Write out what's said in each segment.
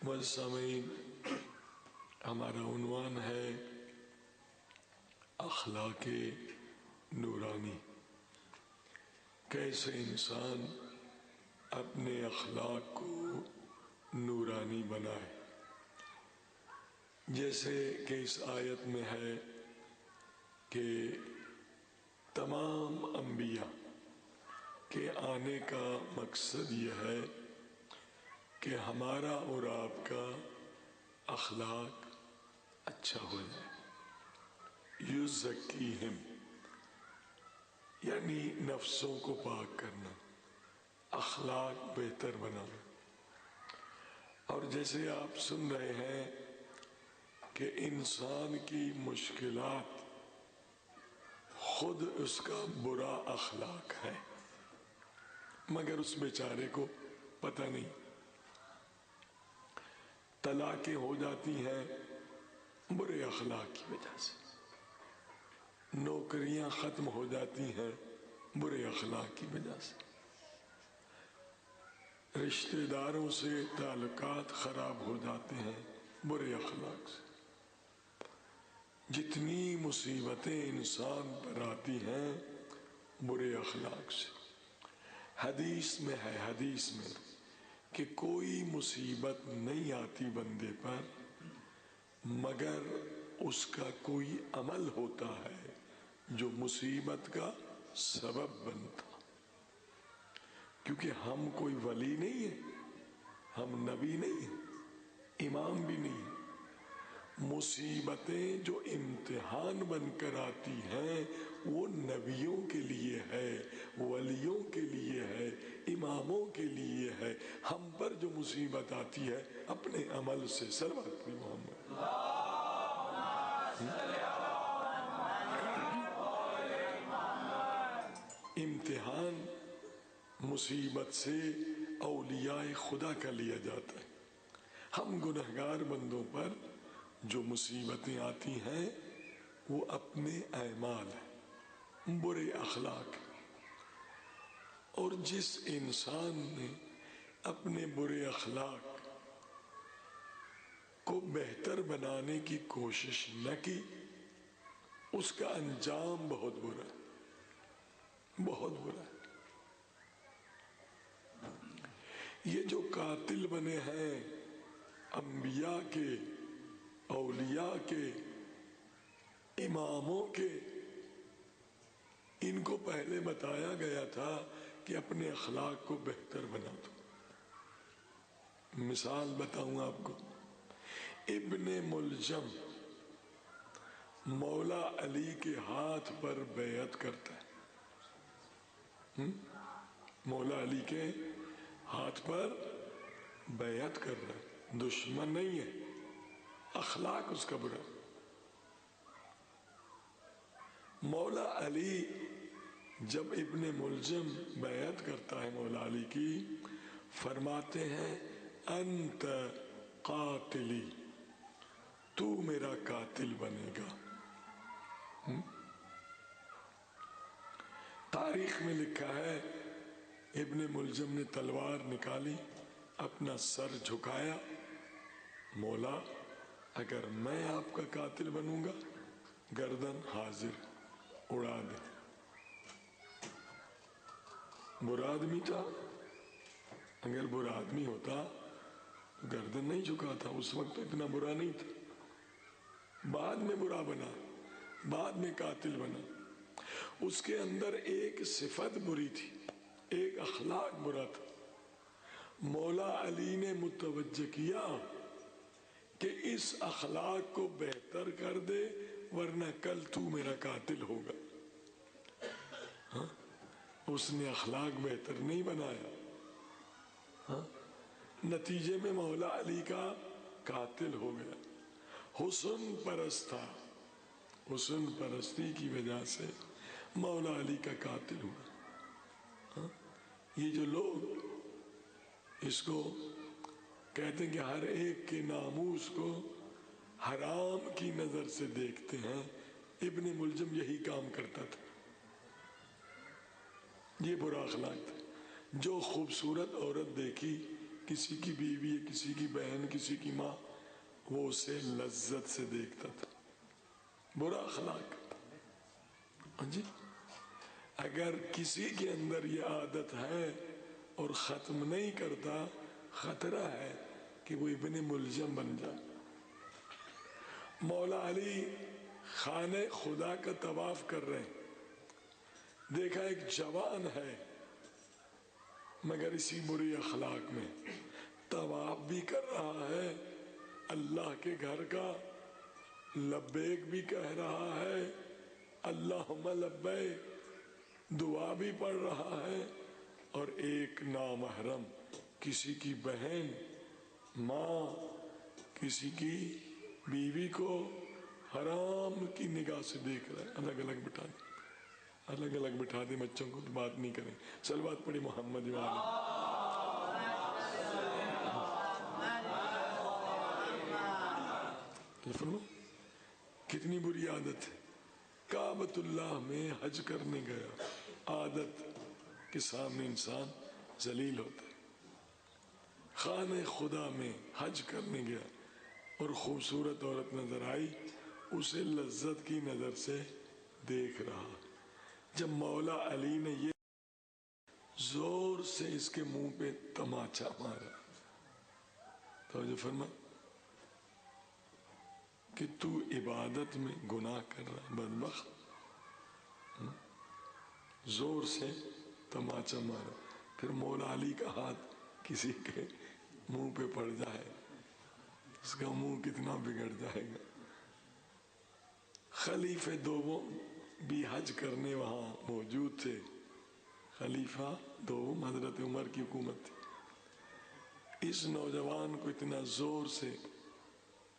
والسامعین، ہمارا عنوان ہے اخلاق نورانی۔ کیسے انسان اپنے اخلاق کو نورانی بنائے، جیسے کہ اس آیت میں ہے کہ تمام انبیاء کے آنے کا مقصد یہ ہے کہ ہمارا اور آپ کا اخلاق اچھا ہو جائے۔ یزکیہم یعنی نفسوں کو پاک کرنا، اخلاق بہتر بنانا۔ اور جیسے آپ سن رہے ہیں کہ انسان کی مشکلات خود اس کا برا اخلاق ہے، مگر اس بیچارے کو پتہ نہیں۔ طلاقیں ہو جاتی ہیں برے اخلاق کی وجہ سے، نوکریاں ختم ہو جاتی ہیں برے اخلاق کی وجہ سے، رشتہ داروں سے تعلقات خراب ہو جاتے ہیں برے اخلاق سے۔ جتنی مصیبتیں انسان پر آتی ہیں برے اخلاق سے۔ حدیث میں ہے، حدیث میں کہ کوئی مصیبت نہیں آتی بندے پر مگر اس کا کوئی عمل ہوتا ہے جو مصیبت کا سبب بنتا۔ کیونکہ ہم کوئی ولی نہیں ہیں، ہم نبی نہیں ہیں، امام بھی نہیں ہیں۔ مصیبتیں جو امتحان بن کر آتی ہیں وہ نبیوں کے لیے ہے، ولیوں کے لیے ہے، اماموں کے لیے ہے۔ ہم پر جو مصیبت آتی ہے اپنے عمل سے صلوات پڑھی محمد۔ امتحان مصیبت سے اولیاء خدا کا لیا جاتا ہے۔ ہم گنہگار بندوں پر جو مصیبتیں آتی ہیں وہ اپنے اعمال ہیں، برے اخلاق۔ اور جس انسان نے اپنے برے اخلاق کو بہتر بنانے کی کوشش نہ کی اس کا انجام بہت برا ہے، بہت برا ہے۔ یہ جو قاتل بنے ہیں انبیاء کے، اولیاء کے، اماموں کے، ان کو پہلے بتایا گیا تھا کہ اپنے اخلاق کو بہتر بنا دو۔ مثال بتاؤں آپ کو، ابن ملجم مولا علی کے ہاتھ پر بیعت کرتا ہے، مولا علی کے ہاتھ پر بیعت کر رہا ہے، دشمن نہیں ہے، اخلاق اس کا برا۔ مولا علی جب ابن ملجم بیعت کرتا ہے مولا علی کی، فرماتے ہیں انت قاتلی، تو میرا قاتل بنے گا۔ تاریخ میں لکھا ہے ابن ملجم نے تلوار نکالی، اپنا سر جھکایا، مولا اگر میں آپ کا قاتل بنوں گا گردن حاضر، اڑا دے۔ برا آدمی تھا، اگر برا آدمی ہوتا تو گردن نہیں جھکاتا، اس وقت اتنا برا نہیں تھا، بعد میں برا بنا، بعد میں قاتل بنا۔ اس کے اندر ایک صفت بری تھی، ایک اخلاق برا تھا۔ مولا علی نے متوجہ کیا کہ اس اخلاق کو بہتر کر دے ورنہ کل تو میرا قاتل ہوگا۔ اس نے اخلاق بہتر نہیں بنایا، نتیجے میں مولا علی کا قاتل ہو گیا۔ حسن پرست تھا، حسن پرستی کی وجہ سے مولا علی کا قاتل ہوا۔ یہ جو لوگ اس کو کہتے ہیں کہ ہر ایک کے ناموس کو حرام کی نظر سے دیکھتے ہیں، ابن ملجم یہی کام کرتا تھا، یہ برا اخلاق تھا۔ جو خوبصورت عورت دیکھی کسی کی بیوی، کسی کی بہن، کسی کی ماں، وہ اسے لذت سے دیکھتا تھا، برا اخلاق تھا جی۔ اگر کسی کے اندر یہ عادت ہے اور ختم نہیں کرتا، خطرہ ہے کہ وہ ابن ملجم بن جائے۔ مولا علی خانہ خدا کا طواف کر رہے ہیں، دیکھا ایک جوان ہے مگر اسی بری اخلاق میں، طواف بھی کر رہا ہے اللہ کے گھر کا، لبیک بھی کہہ رہا ہے، اللہم لبیک دعا بھی پڑھ رہا ہے، اور ایک نامحرم کسی کی بہن، ماں، کسی کی بیوی کو حرام کی نگاہ سے دیکھ رہا ہے۔ الگ الگ بٹھا دیں، الگ الگ بٹھا دیں بچوں کو، تو بات نہیں کریں۔ صلوات پڑھی محمد والا۔ کتنی بری عادت ہے۔ کعبۃ اللہ میں حج کرنے گیا، عادت کے سامنے انسان ذلیل ہوتا ہے۔ خانہ خدا میں حج کرنے گیا اور خوبصورت عورت نظر آئی، اسے لذت کی نظر سے دیکھ رہا۔ جب مولا علی نے یہ زور سے اس کے منہ پہ تماچا مارا، توجہ فرما کہ تو عبادت میں گناہ کر رہا بدبخت، زور سے تماچا مارا۔ پھر مولا علی کا ہاتھ کسی کے منہ پہ پڑ جائے، اس کا منہ کتنا بگڑ جائے گا۔ خلیفہ دوم بھی حج کرنے وہاں موجود تھے۔ خلیفہ دوم حضرت عمر کی حکومت تھی۔ اس نوجوان کو اتنا زور سے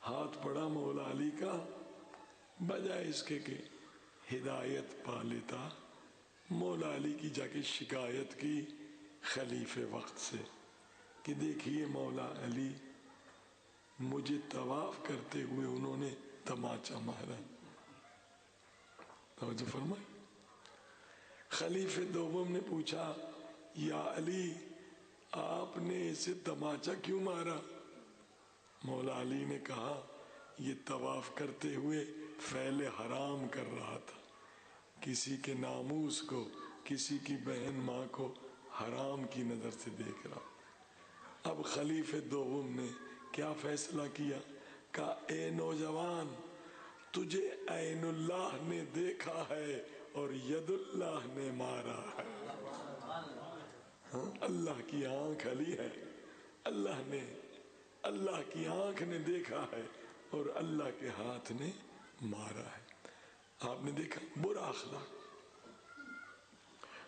ہاتھ پڑا مولا علی کا، بجائے اس کے کہ ہدایت پا لیتا، مولا علی کی جا کے شکایت کی خلیفہ وقت سے کہ دیکھیے مولا علی، مجھے طواف کرتے ہوئے انہوں نے تماچا مارا۔ توجہ فرمائے۔ خلیفہ دوم نے پوچھا، یا علی آپ نے اسے تماچا کیوں مارا؟ مولا علی نے کہا، یہ طواف کرتے ہوئے فعل حرام کر رہا تھا، کسی کے ناموس کو، کسی کی بہن ماں کو حرام کی نظر سے دیکھ رہا۔ اب خلیفہ دوم نے کیا فیصلہ کیا؟ کہا، اے نوجوان، تجھے عین اللہ نے دیکھا ہے اور ید اللہ نے مارا ہے۔ اللہ کی آنکھ علی ہے، اللہ کی آنکھ نے دیکھا ہے اور اللہ کے ہاتھ نے مارا ہے۔ آپ نے دیکھا برا اخلاق،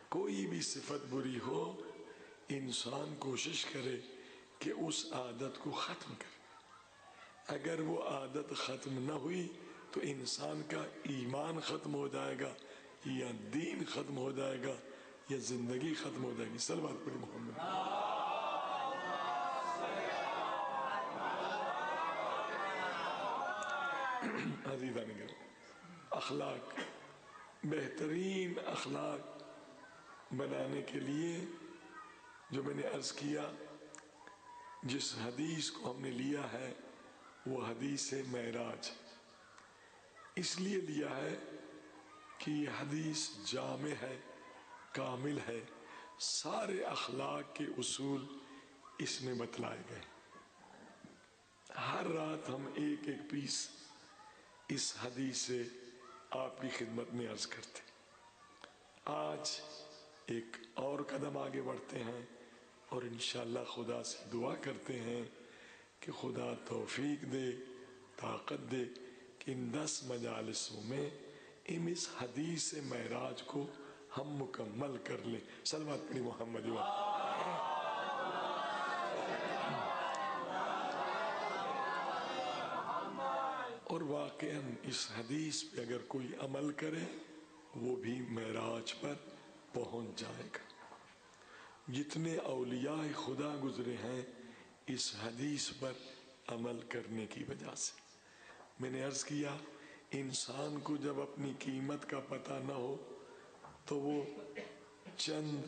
کوئی بھی صفت بری ہو، انسان کوشش کرے کہ اس عادت کو ختم کرے۔ اگر وہ عادت ختم نہ ہوئی تو انسان کا ایمان ختم ہو جائے گا، یا دین ختم ہو جائے گا، یا زندگی ختم ہو جائے گی۔ صلوات پڑھی محمد۔ عزیزان گرامی، اخلاق، بہترین اخلاق بنانے کے لیے جو میں نے عرض کیا، جس حدیث کو ہم نے لیا ہے وہ حدیث معراج۔ اس لیے لیا ہے کہ یہ حدیث جامع ہے، کامل ہے، سارے اخلاق کے اصول اس میں بتلائے گئے۔ ہر رات ہم ایک ایک پیس اس حدیث سے آپ کی خدمت میں عرض کرتے۔ آج ایک اور قدم آگے بڑھتے ہیں اور انشاءاللہ خدا سے دعا کرتے ہیں کہ خدا توفیق دے، طاقت دے کہ ان 10 مجالسوں میں اس حدیث معراج کو ہم مکمل کر لیں۔ صلوات پڑھی محمد و اور واقعاً اس حدیث پہ اگر کوئی عمل کرے وہ بھی معراج پر پہنچ جائے گا۔ جتنے اولیاء خدا گزرے ہیں اس حدیث پر عمل کرنے کی وجہ سے۔ میں نے عرض کیا، انسان کو جب اپنی قیمت کا پتہ نہ ہو تو وہ چند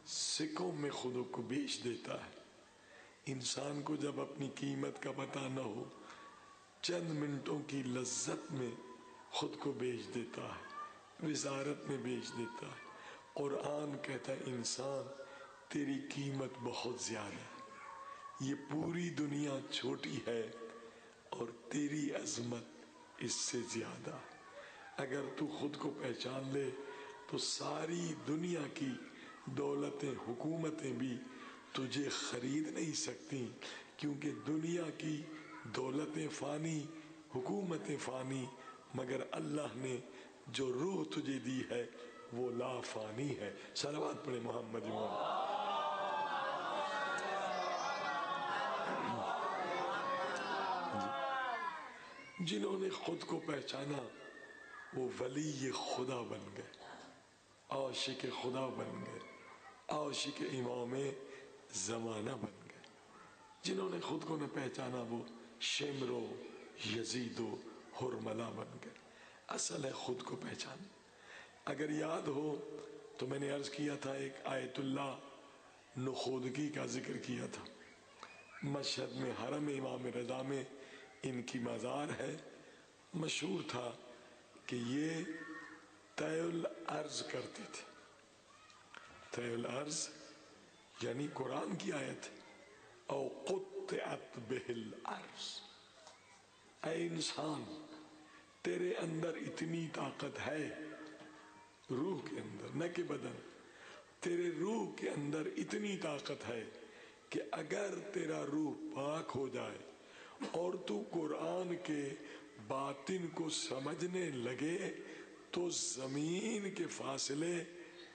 سکوں میں خود کو بیچ دیتا ہے۔ انسان کو جب اپنی قیمت کا پتہ نہ ہو، چند منٹوں کی لذت میں خود کو بیچ دیتا ہے، وزارت میں بیچ دیتا ہے۔ قرآن کہتا ہے انسان تیری قیمت بہت زیادہ ہے، یہ پوری دنیا چھوٹی ہے اور تیری عظمت اس سے زیادہ ہے۔ اگر تو خود کو پہچان لے تو ساری دنیا کی دولتیں، حکومتیں بھی تجھے خرید نہیں سکتی، کیونکہ دنیا کی دولتیں فانی، حکومتیں فانی، مگر اللہ نے جو روح تجھے دی ہے وہ لا فانی ہے۔ صلوات پڑھے محمد محمد۔ جنہوں نے خود کو پہچانا وہ ولی خدا بن گئے، عاشق خدا بن گئے، عاشق امام زمانہ بن گئے۔ جنہوں نے خود کو نہ پہچانا وہ شمر و یزید و حرملہ بن گئے۔ اصل ہے خود کو پہچان۔ اگر یاد ہو تو میں نے عرض کیا تھا، ایک آیت اللہ نخودگی کا ذکر کیا تھا۔ مشہد میں حرم امام رضا میں ان کی مزار ہے۔ مشہور تھا کہ یہ طے الارض کرتے تھے۔ طے الارض یعنی قرآن کی آیت، او قطعت بہ الارض۔ اے انسان تیرے اندر اتنی طاقت ہے، روح کے اندر نہ کہ بدن، تیرے روح کے اندر اتنی طاقت ہے کہ اگر تیرا روح پاک ہو جائے اور تو قرآن کے باطن کو سمجھنے لگے تو زمین کے فاصلے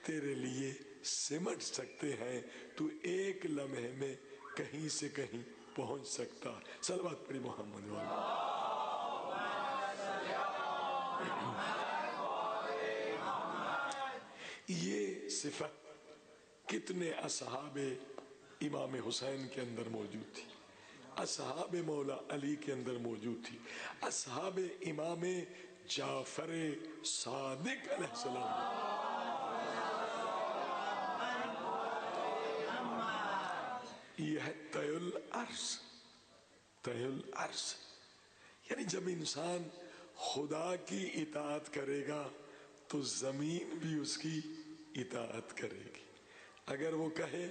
تیرے لیے سمٹ سکتے ہیں، تو ایک لمحے میں کہیں سے کہیں پہنچ سکتا۔ صلوات پڑھی محمد والا۔ یہ صفت کتنے اصحاب امام حسین کے اندر موجود تھی، اصحاب مولا علی کے اندر موجود تھی، اصحاب امام جعفر صادق علیہ السلام۔ یہ ہے طے الارض۔ طے الارض یعنی جب انسان خدا کی اطاعت کرے گا تو زمین بھی اس کی اطاعت کرے گی۔ اگر وہ کہے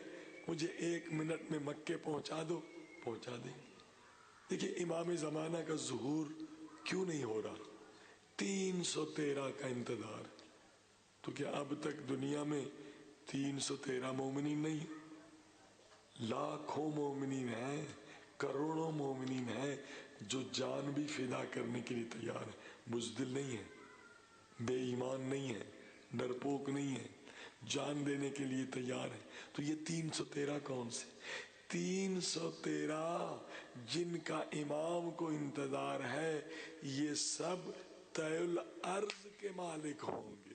مجھے 1 منٹ میں مکے پہنچا دو، پہنچا دیں گے۔ دیکھیں امام زمانہ کا ظہور کیوں نہیں ہو رہا؟ 313 کا انتظار۔ تو کیا اب تک دنیا میں 313 مومنین نہیں؟ لاکھوں مومنین ہیں، کروڑوں مومنین ہیں جو جان بھی فدا کرنے کے لیے تیار ہیں، بزدل نہیں ہیں، بے ایمان نہیں ہیں، ڈرپوک نہیں ہیں، جان دینے کے لیے تیار ہیں۔ تو یہ 313 کون سے؟ 313 جن کا امام کو انتظار ہے، یہ سب طے الارض کے مالک ہوں گے۔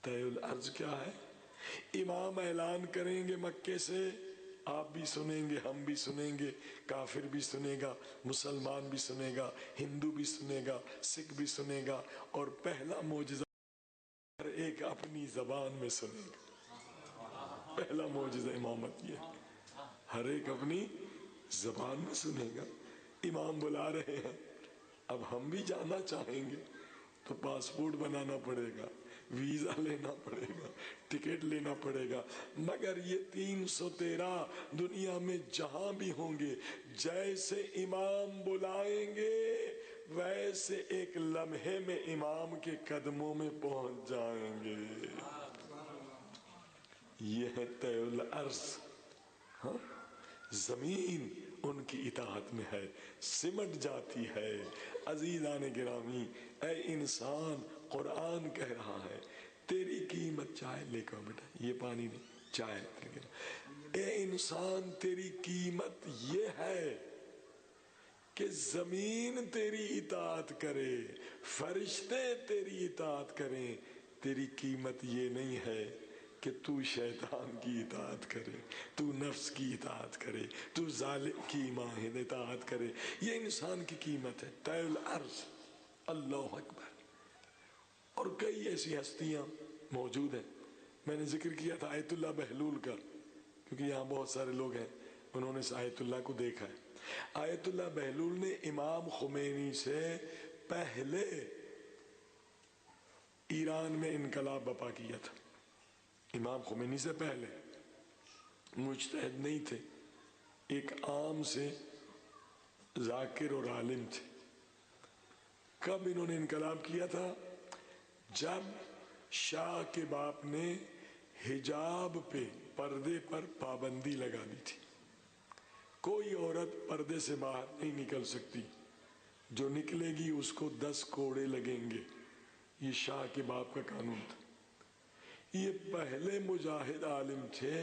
طے الارض کیا ہے؟ امام اعلان کریں گے مکے سے، آپ بھی سنیں گے، ہم بھی سنیں گے، کافر بھی سنے گا، مسلمان بھی سنے گا، ہندو بھی سنے گا، سکھ بھی سنے گا، اور پہلا معجزہ ہر ایک اپنی زبان میں سنے گا۔ پہلا معجزہ امامت یہ ہے، ہر ایک اپنی زبان میں سنے گا۔ امام بلا رہے ہیں، اب ہم بھی جانا چاہیں گے تو پاسپورٹ بنانا پڑے گا، ویزا لینا پڑے گا، ٹکٹ لینا پڑے گا، مگر یہ 313 دنیا میں جہاں بھی ہوں گے، جیسے امام بلائیں گے ویسے ایک لمحے میں امام کے قدموں میں پہنچ جائیں گے۔ یہ ہے طے الارض۔ ہاں زمین ان کی اطاعت میں ہے، سمٹ جاتی ہے۔ عزیزان گرامی، اے انسان قرآن کہہ رہا ہے تیری قیمت، چائے لے کر بیٹا، یہ پانی نہیں، چائے۔ اے انسان تیری قیمت یہ ہے کہ زمین تیری اطاعت کرے، فرشتے تیری اطاعت کریں۔ تیری قیمت یہ نہیں ہے کہ تو شیطان کی اطاعت کرے، تو نفس کی اطاعت کرے، تو ظالم کی ماہد اطاعت کرے۔ یہ انسان کی قیمت ہے، طے الارض۔ اللہ اکبر۔ اور کئی ایسی ہستیاں موجود ہیں۔ میں نے ذکر کیا تھا آیت اللہ بہلول کا، کیونکہ یہاں بہت سارے لوگ ہیں۔ انہوں نے اس آیت اللہ کو دیکھا ہے. آیت اللہ بہلول نے امام خمینی سے پہلے ایران میں انقلاب برپا کیا تھا. امام خمینی سے پہلے مجتہد نہیں تھے، ایک عام سے ذاکر اور عالم تھے. کب انہوں نے انقلاب کیا تھا؟ جب شاہ کے باپ نے حجاب پہ، پردے پر پابندی لگا دی تھی. کوئی عورت پردے سے باہر نہیں نکل سکتی، جو نکلے گی اس کو 10 کوڑے لگیں گے. یہ شاہ کے باپ کا قانون تھا. یہ پہلے مجاہد عالم تھے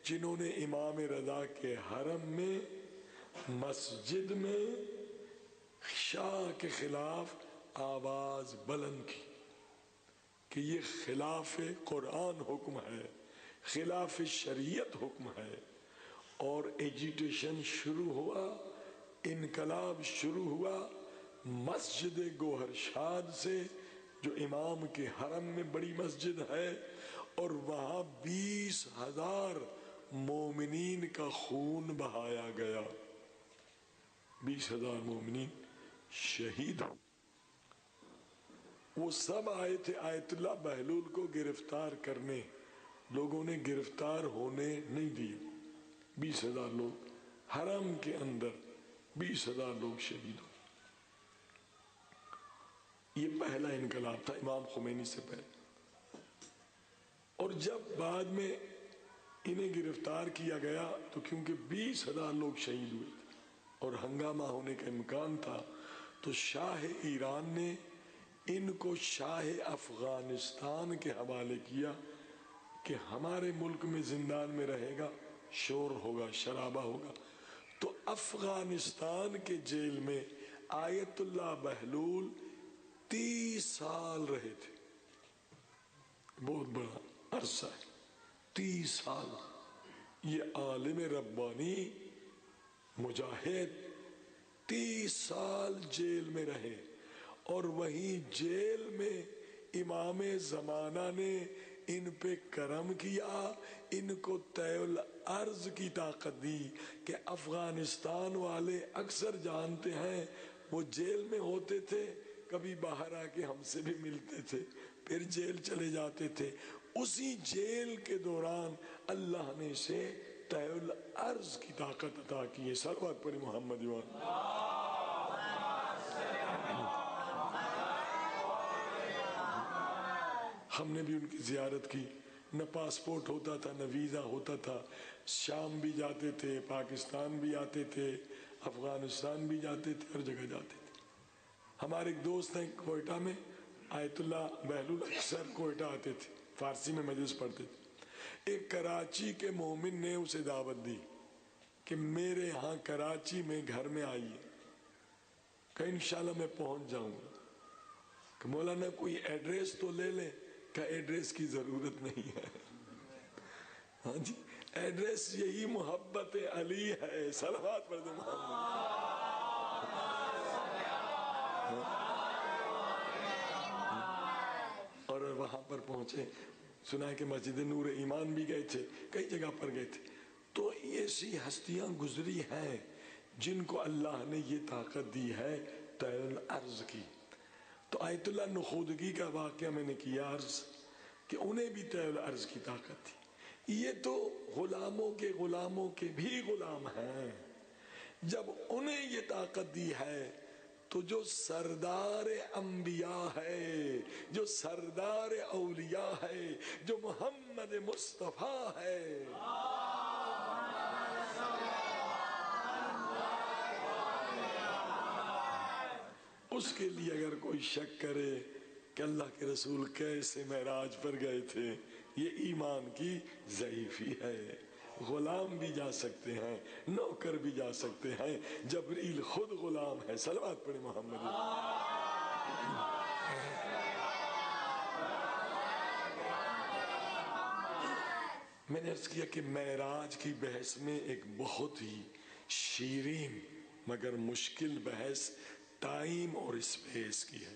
جنہوں نے امام رضا کے حرم میں مسجد میں شاہ کے خلاف آواز بلند کی کہ یہ خلاف قرآن حکم ہے، خلاف شریعت حکم ہے. اور ایجیٹیشن شروع ہوا، انقلاب شروع ہوا مسجد گوہر شاد سے، جو امام کے حرم میں بڑی مسجد ہے، اور وہاں 20,000 مومنین کا خون بہایا گیا. 20,000 مومنین شہید ہو. وہ سب آئے تھے آیت اللہ بہلول کو گرفتار کرنے، لوگوں نے گرفتار ہونے نہیں دیے. 20,000 لوگ حرم کے اندر، 20,000 لوگ شہید ہوئے. یہ پہلا انقلاب تھا امام خمینی سے پہلے. اور جب بعد میں انہیں گرفتار کیا گیا تو کیونکہ 20,000 لوگ شہید ہوئے تھے اور ہنگامہ ہونے کا امکان تھا، تو شاہ ایران نے ان کو شاہ افغانستان کے حوالے کیا کہ ہمارے ملک میں زندان میں رہے گا، شور ہوگا، شرابہ ہوگا. تو افغانستان کے جیل میں آیت اللہ بہلول 30 سال رہے تھے. بہت بڑا عرصہ ہے، 30 سال. یہ عالم ربانی مجاہد 30 سال جیل میں رہے، اور وہیں جیل میں امام زمانہ نے ان پہ کرم کیا، ان کو طے الارض کی طاقت دی کہ افغانستان والے اکثر جانتے ہیں وہ جیل میں ہوتے تھے، کبھی باہر آ کے ہم سے بھی ملتے تھے، پھر جیل چلے جاتے تھے. اسی جیل کے دوران اللہ نے اسے طے الارض کی طاقت عطا کی ہے. صلوات پڑھی محمد وآلہ. ہم نے بھی ان کی زیارت کی. نہ پاسپورٹ ہوتا تھا، نہ ویزا ہوتا تھا. شام بھی جاتے تھے، پاکستان بھی آتے تھے، افغانستان بھی جاتے تھے، ہر جگہ جاتے تھے. ہمارے ایک دوست ہیں کوئٹہ میں، آیت اللہ بہلول اکثر کوئٹہ آتے تھے، فارسی میں مجلس پڑھتے تھے. ایک کراچی کے مومن نے اسے دعوت دی کہ میرے یہاں کراچی میں گھر میں آئیے، کہ انشاءاللہ میں پہنچ جاؤں گا. کہ مولانا کوئی ایڈریس تو لے لیں. کہ ایڈریس کی ضرورت نہیں ہے. ہاں جی، ایڈریس یہی محبت علی ہے. صلوات پڑھ دیں محمد. اور وہاں پر پہنچے، سنا ہے کہ مسجد نور ایمان بھی گئے تھے، کئی جگہ پر گئے تھے. تو ایسی ہستیاں گزری ہیں جن کو اللہ نے یہ طاقت دی ہے طے الارض کی. تو آیت اللہ نخودگی کا واقعہ میں نے کیا عرض کہ انہیں بھی طے الارض کی طاقت تھی. یہ تو غلاموں کے بھی غلام ہیں. جب انہیں یہ طاقت دی ہے تو جو سردار انبیاء ہے، جو سردار اولیاء ہے، جو محمد مصطفیٰ ہے، اس کے لیے اگر کوئی شک کرے کہ اللہ کے رسول کیسے معراج پر گئے تھے، یہ ایمان کی ضعیفی ہے. غلام بھی جا سکتے ہیں، نوکر بھی جا سکتے ہیں، جبریل خود غلام ہے. صلوات پڑھیں محمد. میں نے عرض کیا کہ معراج کی بحث میں ایک بہت ہی شیرین مگر مشکل بحث ٹائم اور اسپیس کی ہے.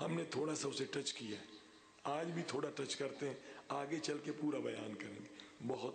ہم نے تھوڑا سا اسے ٹچ کیا ہے، آج بھی تھوڑا ٹچ کرتے ہیں، آگے چل کے پورا بیان کریں گے. بہت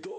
2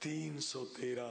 313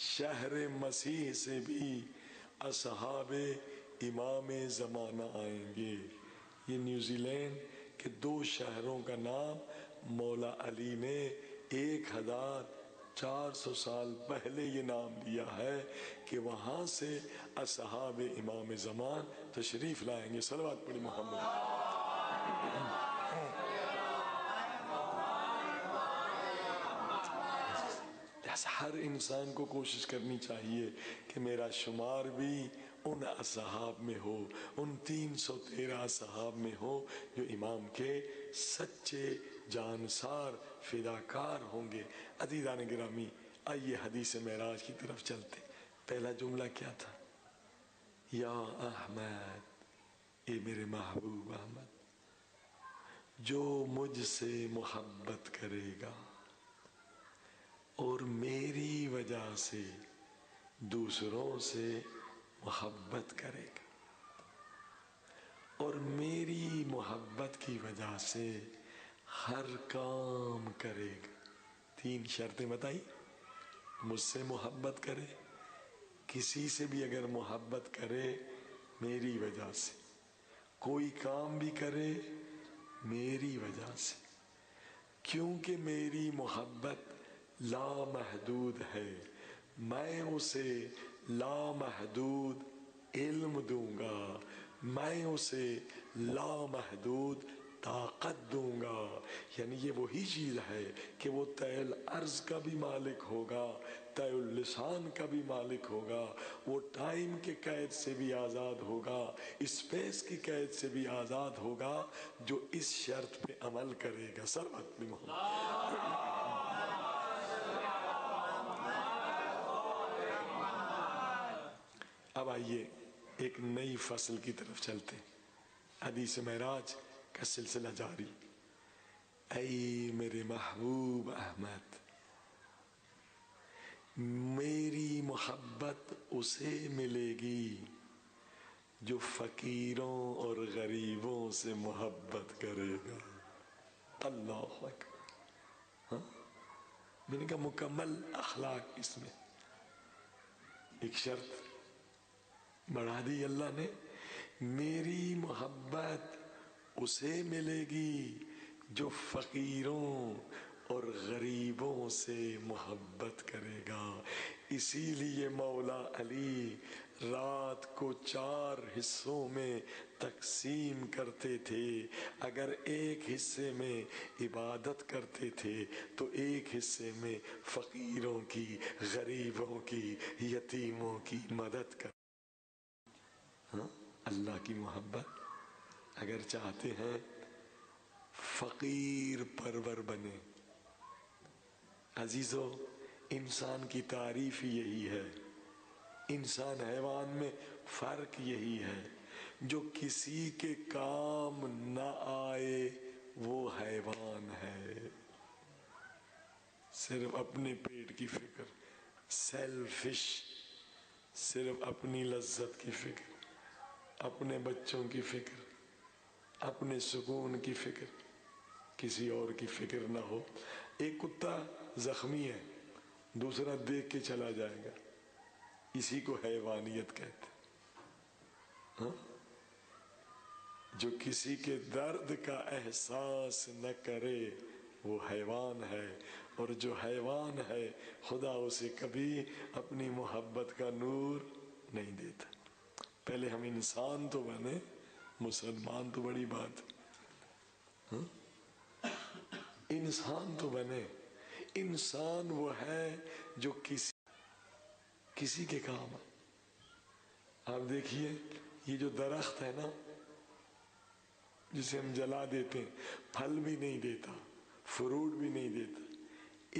شہر مسیح سے بھی اصحاب امام زمانہ آئیں گے. یہ نیوزی لینڈ کے 2 شہروں کا نام مولا علی نے 1400 سال پہلے یہ نام لیا ہے کہ وہاں سے اصحاب امام زمان تشریف لائیں گے. صلوات پڑھی محمد. ہر انسان کو کوشش کرنی چاہیے کہ میرا شمار بھی ان اصحاب میں ہو، ان 313 اصحاب میں ہو جو امام کے سچے جانسار فداکار ہوں گے. عزیزان گرامی، آئیے حدیث معراج کی طرف چلتے. پہلا جملہ کیا تھا؟ یا احمد، اے میرے محبوب احمد، جو مجھ سے محبت کرے گا اور میری وجہ سے دوسروں سے محبت کرے گا اور میری محبت کی وجہ سے ہر کام کرے گا. 3 شرطیں بتائی. مجھ سے محبت کرے، کسی سے بھی اگر محبت کرے میری وجہ سے، کوئی کام بھی کرے میری وجہ سے، کیونکہ میری محبت لامحدود ہے. میں اسے لامحدود علم دوں گا، میں اسے لامحدود طاقت دوں گا. یعنی یہ وہی چیز ہے کہ وہ طی الارض کا بھی مالک ہوگا، طی اللسان کا بھی مالک ہوگا، وہ ٹائم کے قید سے بھی آزاد ہوگا، اسپیس کی قید سے بھی آزاد ہوگا، جو اس شرط پہ عمل کرے گا. سربت محمد. اب آئیے ایک نئی فصل کی طرف چلتے. حدیث معراج کا سلسلہ جاری. اے میرے محبوب احمد، میری محبت اسے ملے گی جو فقیروں اور غریبوں سے محبت کرے گا. اللہ اکبر. میں نے کہا مکمل اخلاق اس میں. ایک شرط بڑھا دی اللہ نے، میری محبت اسے ملے گی جو فقیروں اور غریبوں سے محبت کرے گا. اسی لیے مولا علی رات کو 4 حصوں میں تقسیم کرتے تھے. اگر ایک حصے میں عبادت کرتے تھے تو ایک حصے میں فقیروں کی، غریبوں کی، یتیموں کی مدد کر. اللہ کی محبت اگر چاہتے ہیں فقیر پرور بنے. عزیزو، انسان کی تعریف یہی ہے، انسان حیوان میں فرق یہی ہے، جو کسی کے کام نہ آئے وہ حیوان ہے. صرف اپنے پیٹ کی فکر، سیلفش، صرف اپنی لذت کی فکر، اپنے بچوں کی فکر، اپنے سکون کی فکر، کسی اور کی فکر نہ ہو. ایک کتا زخمی ہے، دوسرا دیکھ کے چلا جائے گا، اسی کو حیوانیت کہتے. جو کسی کے درد کا احساس نہ کرے وہ حیوان ہے، اور جو حیوان ہے خدا اسے کبھی اپنی محبت کا نور نہیں دیتا. پہلے ہم انسان تو بنے، مسلمان تو بڑی بات. انسان تو بنے. انسان وہ ہے جو کسی کے کام. آپ دیکھیے یہ جو درخت ہے نا جسے ہم جلا دیتے ہیں، پھل بھی نہیں دیتا، فروٹ بھی نہیں دیتا.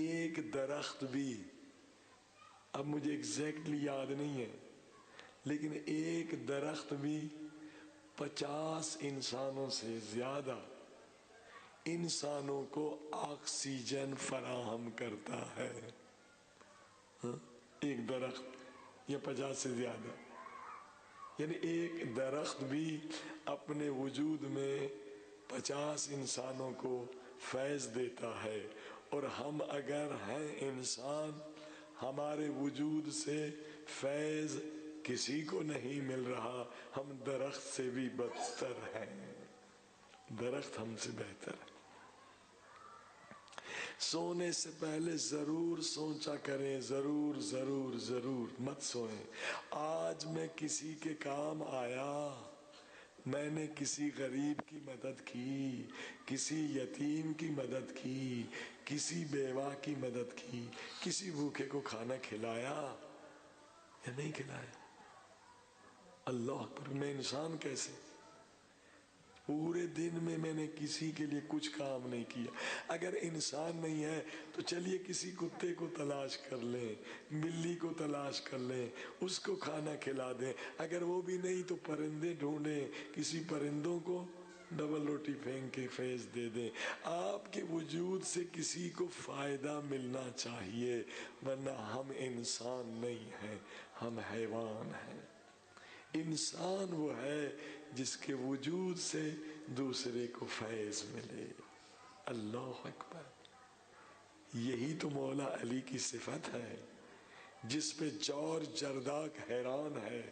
ایک درخت بھی، اب مجھے ایگزیکٹلی یاد نہیں ہے، لیکن ایک درخت بھی 50 انسانوں سے زیادہ انسانوں کو آکسیجن فراہم کرتا ہے. ایک درخت یا 50 سے زیادہ، یعنی ایک درخت بھی اپنے وجود میں 50 انسانوں کو فیض دیتا ہے. اور ہم اگر ہیں انسان، ہمارے وجود سے فیض کسی کو نہیں مل رہا، ہم درخت سے بھی بدتر ہیں، درخت ہم سے بہتر ہے۔ سونے سے پہلے ضرور سوچا کریں، ضرور ضرور ضرور مت سوئیں، آج میں کسی کے کام آیا، میں نے کسی غریب کی مدد کی، کسی یتیم کی مدد کی، کسی بیوہ کی مدد کی، کسی بھوکے کو کھانا کھلایا یا نہیں کھلایا؟ اللہ اکبر، میں انسان کیسے؟ پورے دن میں نے کسی کے لیے کچھ کام نہیں کیا۔ اگر انسان نہیں ہے تو چلیے کسی کتے کو تلاش کر لیں، بلی کو تلاش کر لیں، اس کو کھانا کھلا دیں، اگر وہ بھی نہیں تو پرندے ڈھونڈیں، کسی پرندوں کو ڈبل روٹی پھینک کے فیض دے دیں۔ آپ کے وجود سے کسی کو فائدہ ملنا چاہیے، ورنہ ہم انسان نہیں ہیں، ہم حیوان ہیں۔ انسان وہ ہے جس کے وجود سے دوسرے کو فیض ملے۔ اللہ اکبر، یہی تو مولا علی کی صفت ہے جس پہ جارج جرداق حیران ہے۔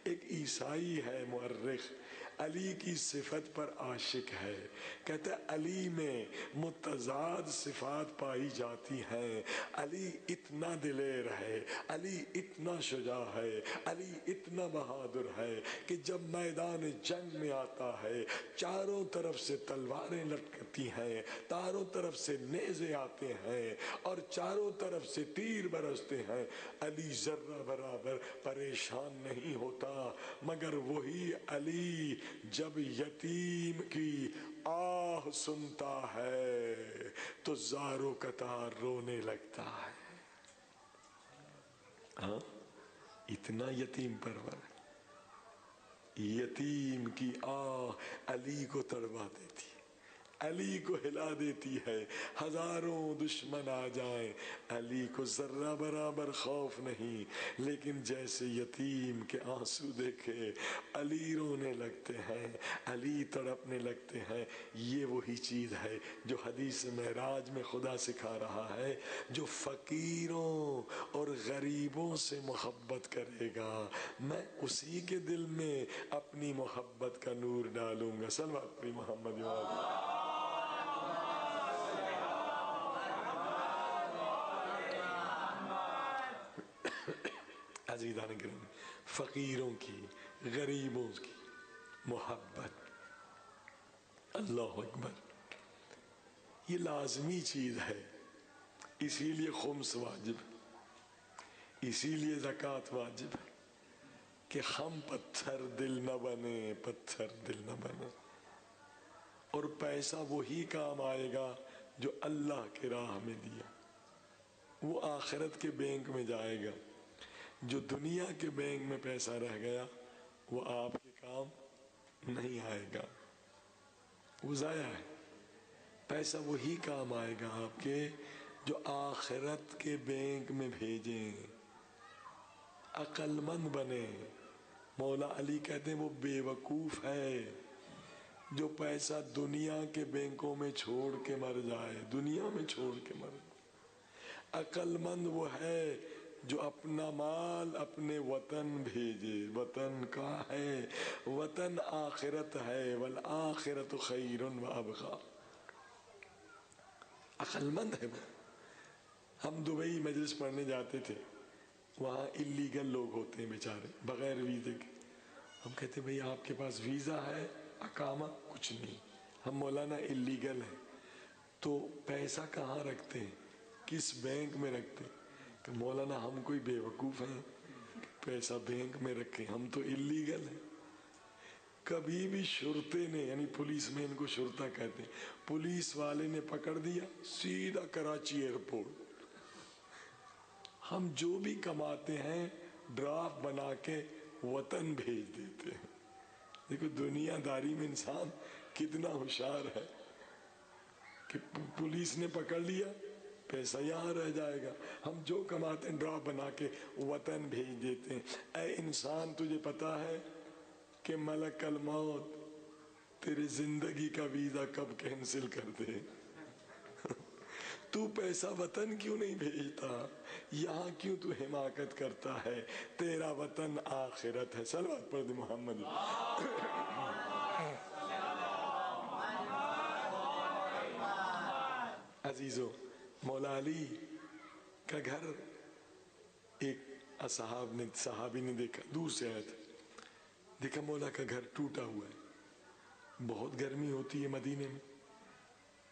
ایک عیسائی ہے مورخ، علی کی صفت پر عاشق ہے، کہتا ہے علی میں متضاد صفات پائی جاتی ہیں، علی اتنا دلیر ہے، علی اتنا شجاع ہے، علی اتنا بہادر ہے کہ جب میدان جنگ میں آتا ہے چاروں طرف سے تلواریں لٹکتی ہیں، چاروں طرف سے نیزے آتے ہیں اور چاروں طرف سے تیر برستے ہیں، علی ذرہ برابر پریشان نہیں ہوتا، مگر وہی علی جب یتیم کی آہ سنتا ہے تو زاروں قطار رونے لگتا ہے۔ ہاں، اتنا یتیم پرور، یتیم کی آہ علی کو تڑپا دیتی، علی کو ہلا دیتی ہے، ہزاروں دشمن آ جائیں علی کو ذرہ برابر خوف نہیں، لیکن جیسے یتیم کے آنسو دیکھے علی رونے لگتے ہیں، علی تڑپنے لگتے ہیں۔ یہ وہی چیز ہے جو حدیث معراج میں خدا سکھا رہا ہے، جو فقیروں اور غریبوں سے محبت کرے گا میں اسی کے دل میں اپنی محبت کا نور ڈالوں گا۔ صلوات پہ محمد وآلہ۔ عزیزان گرامی، فقیروں کی، غریبوں کی محبت، اللہ اکبر، یہ لازمی چیز ہے۔ اسی لیے خمس واجب، اسی لیے زکوٰۃ واجب ہے کہ ہم پتھر دل نہ بنے، پتھر دل نہ بنے۔ اور پیسہ وہی کام آئے گا جو اللہ کے راہ میں دیا، وہ آخرت کے بینک میں جائے گا۔ جو دنیا کے بینک میں پیسہ رہ گیا وہ آپ کے کام نہیں آئے گا، وہ ضائع ہے۔ پیسہ وہی کام آئے گا آپ کے جو آخرت کے بینک میں بھیجیں۔ عقل مند بنے۔ مولا علی کہتے ہیں وہ بے وقوف ہے جو پیسہ دنیا کے بینکوں میں چھوڑ کے مر جائے، دنیا میں چھوڑ کے مر جائے۔ عقل مند وہ ہے جو اپنا مال اپنے وطن بھیجے۔ وطن کا ہے، وطن آخرت ہے، والآخرت خیر وابقیٰ۔ عقل مند ہے وہ۔ ہم دبئی مجلس پڑھنے جاتے تھے، وہاں اللیگل لوگ ہوتے ہیں بیچارے بغیر ویزے کے۔ ہم کہتے ہیں بھئی آپ کے پاس ویزا ہے، اقامہ؟ کچھ نہیں، ہم مولانا اللیگل ہیں۔ تو پیسہ کہاں رکھتے ہیں، کس بینک میں رکھتے ہیں؟ کہ مولانا ہم کوئی بے وقوف ہیں پیسہ بینک میں رکھیں، ہم تو اللیگل ہیں۔ کبھی بھی شرطے نے، یعنی پولیس مین کو شرطہ کہتے ہیں، پولیس والے نے پکڑ دیا سیدھا کراچی ایئرپورٹ۔ ہم جو بھی کماتے ہیں ڈرافٹ بنا کے وطن بھیج دیتے ہیں۔ دیکھو دنیا داری میں انسان کتنا ہوشیار ہے کہ پولیس نے پکڑ لیا پیسہ یہاں رہ جائے گا، ہم جو کماتے ہیں ڈرافٹ بنا کے وطن بھیج دیتے ہیں۔ اے انسان، تجھے پتا ہے کہ ملک الموت تیرے زندگی کا ویزا کب کینسل کر دے؟ تو پیسہ وطن کیوں نہیں بھیجتا؟ یہاں کیوں تو حماقت کرتا ہے؟ تیرا وطن آخرت ہے۔ صلوات پڑھ دے محمد۔ عزیزو، مولا علی کا گھر ایک صحابی نے دیکھا، دور سے آیا تھا، دیکھا مولا کا گھر ٹوٹا ہوا ہے، بہت گرمی ہوتی ہے مدینے میں،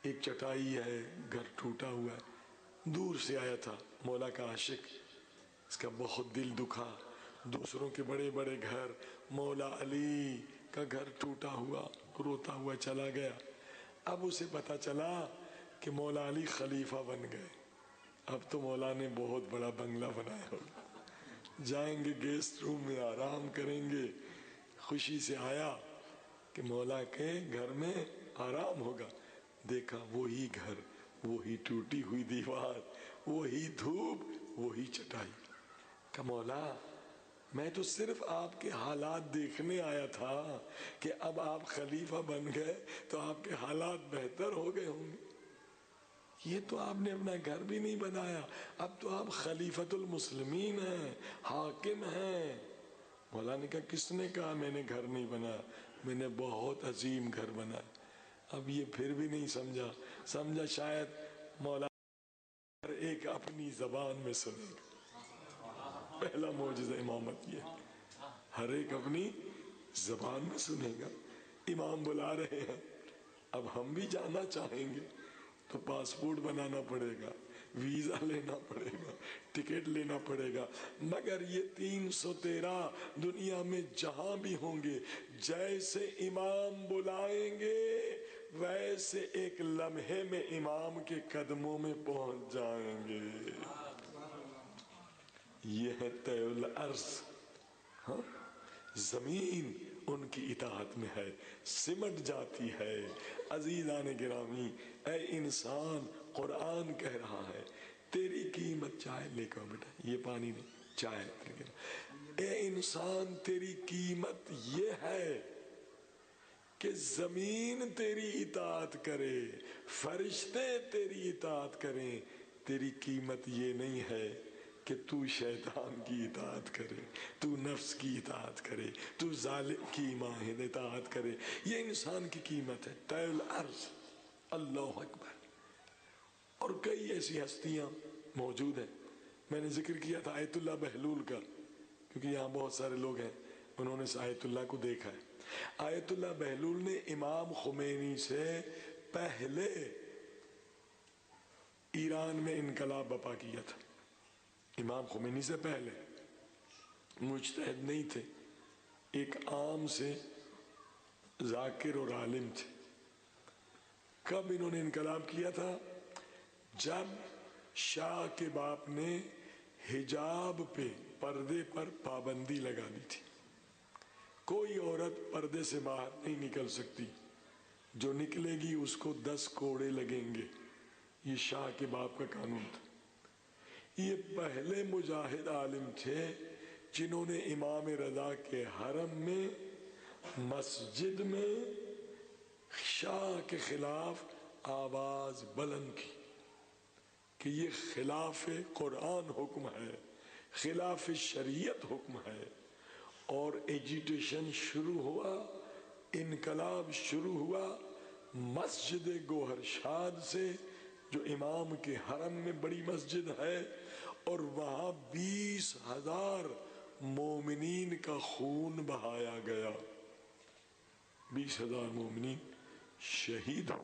ایک چٹائی ہے، گھر ٹوٹا ہوا ہے، دور سے آیا تھا مولا کا عاشق، اس کا بہت دل دکھا، دوسروں کے بڑے بڑے گھر، مولا علی کا گھر ٹوٹا ہوا، روتا ہوا چلا گیا۔ اب اسے پتا چلا کہ مولا علی خلیفہ بن گئے، اب تو مولا نے بہت بڑا بنگلہ بنایا ہوگا، جائیں گے گیسٹ روم میں آرام کریں گے۔ خوشی سے آیا کہ مولا کے گھر میں آرام ہوگا، دیکھا وہی گھر، وہی ٹوٹی ہوئی دیوار، وہی دھوپ، وہی چٹائی۔ کہ مولا میں تو صرف آپ کے حالات دیکھنے آیا تھا کہ اب آپ خلیفہ بن گئے تو آپ کے حالات بہتر ہو گئے ہوں گے، یہ تو آپ نے اپنا گھر بھی نہیں بنایا، اب تو آپ خلیفۃ المسلمین ہیں، حاکم ہیں۔ مولا نے کہا کس نے کہا میں نے گھر نہیں بنایا؟ میں نے بہت عظیم گھر بنایا۔ اب یہ پھر بھی نہیں سمجھا شاید مولا ہر ایک اپنی زبان میں سنے گا۔ پہلا معجزہ امامت یہ، ہر ایک اپنی زبان میں سنے گا۔ امام بلا رہے ہیں، اب ہم بھی جانا چاہیں گے تو پاسپورٹ بنانا پڑے گا، ویزا لینا پڑے گا، ٹکٹ لینا پڑے گا، مگر یہ 313 دنیا میں جہاں بھی ہوں گے، جیسے امام بلائیں گے ویسے ایک لمحے میں امام کے قدموں میں پہنچ جائیں گے۔ یہ ہے طی الارض، ہاں زمین ان کی اطاعت میں ہے، سمٹ جاتی ہے۔ عزیزان گرامی، اے انسان، قرآن کہہ رہا ہے تیری قیمت، چائے لے کر بیٹا، یہ پانی نہیں، چائے، اے انسان تیری قیمت یہ ہے کہ زمین تیری اطاعت کرے، فرشتے تیری اطاعت کریں، تیری قیمت یہ نہیں ہے کہ تو شیطان کی اطاعت کرے، تو نفس کی اطاعت کرے، تو ظالم کی ماہد اطاعت کرے۔ یہ انسان کی قیمت ہے، طی الارض۔ اللہ اکبر۔ اور کئی ایسی ہستیاں موجود ہیں، میں نے ذکر کیا تھا آیت اللہ بہلول کا، کیونکہ یہاں بہت سارے لوگ ہیں انہوں نے آیت اللہ کو دیکھا ہے۔ آیت اللہ بہلول نے امام خمینی سے پہلے ایران میں انقلاب برپا کیا تھا، امام خمینی سے پہلے، مجتہد نہیں تھے، ایک عام سے ذاکر اور عالم تھے۔ کب انہوں نے انقلاب کیا تھا؟ جب شاہ کے باپ نے حجاب پہ، پردے پر پابندی لگا دی تھی، کوئی عورت پردے سے باہر نہیں نکل سکتی، جو نکلے گی اس کو 10 کوڑے لگیں گے، یہ شاہ کے باپ کا قانون تھا۔ یہ پہلے مجاہد عالم تھے جنہوں نے امام رضا کے حرم میں مسجد میں شاہ کے خلاف آواز بلند کی کہ یہ خلاف قرآن حکم ہے، خلاف شریعت حکم ہے، اور ایجیٹیشن شروع ہوا، انقلاب شروع ہوا مسجد گوہر شاد سے، جو امام کے حرم میں بڑی مسجد ہے، اور وہاں 20,000 مومنین کا خون بہایا گیا، 20,000 مومنین شہید ہو۔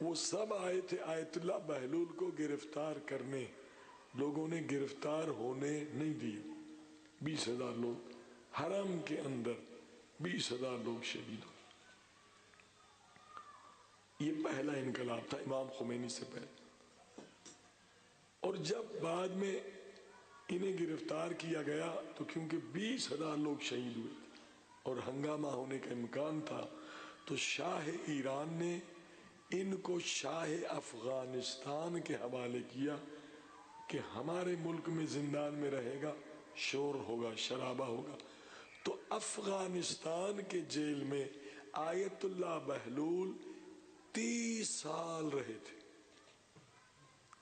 وہ سب آئے تھے آیت اللہ بہلول کو گرفتار کرنے، لوگوں نے گرفتار ہونے نہیں دیے، 20,000 لوگ حرم کے اندر، 20,000 لوگ شہید ہوئے۔ یہ پہلا انقلاب تھا امام خمینی سے پہلے۔ اور جب بعد میں انہیں گرفتار کیا گیا تو کیونکہ 20,000 لوگ شہید ہوئے اور ہنگامہ ہونے کا امکان تھا، تو شاہ ایران نے ان کو شاہ افغانستان کے حوالے کیا کہ ہمارے ملک میں زندان میں رہے گا، شور ہوگا، شرابہ ہوگا۔ تو افغانستان کے جیل میں آیت اللہ بہلول 30 سال رہے تھے،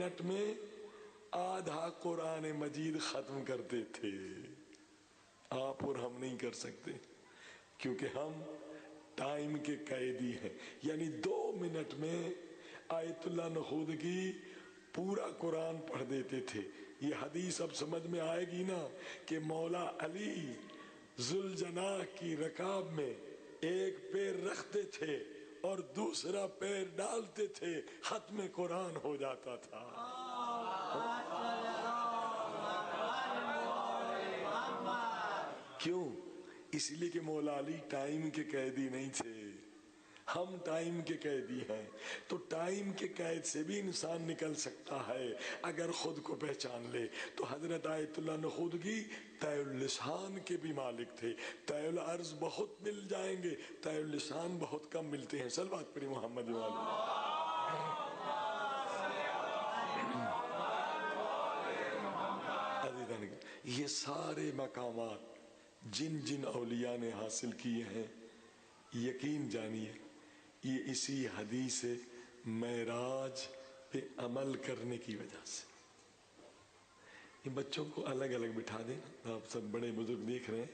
منٹ میں آدھا قرآن مجید ختم کرتے تھے. آپ اور ہم نہیں کر سکتے کیونکہ ہم ٹائم کے قیدی ہیں. یعنی 2 منٹ میں آیت اللہ نخود کی پورا قرآن پڑھ دیتے تھے. یہ حدیث اب سمجھ میں آئے گی نا کہ مولا علی ذوالجناح کی رکاب میں ایک پیر رکھتے تھے اور دوسرا پیر ڈالتے تھے, ختم قرآن ہو جاتا تھا. کیوں؟ اس لیے کہ مولا علی ٹائم کے قیدی نہیں تھے, ہم ٹائم کے قیدی ہیں. تو ٹائم کے قید سے بھی انسان نکل سکتا ہے اگر خود کو پہچان لے. تو حضرت آیت اللہ نخود کی طی اللسان کے بھی مالک تھے. طی العرض بہت مل جائیں گے, طی اللسان بہت کم ملتے ہیں. صلوات پڑھی محمد والے. یہ سارے مقامات جن جن اولیاء نے حاصل کیے ہیں, یقین جانیے یہ اسی حدیث معراج پہ عمل کرنے کی وجہ سے. یہ بچوں کو الگ الگ بٹھا دیں. آپ سب بڑے بزرگ دیکھ رہے ہیں,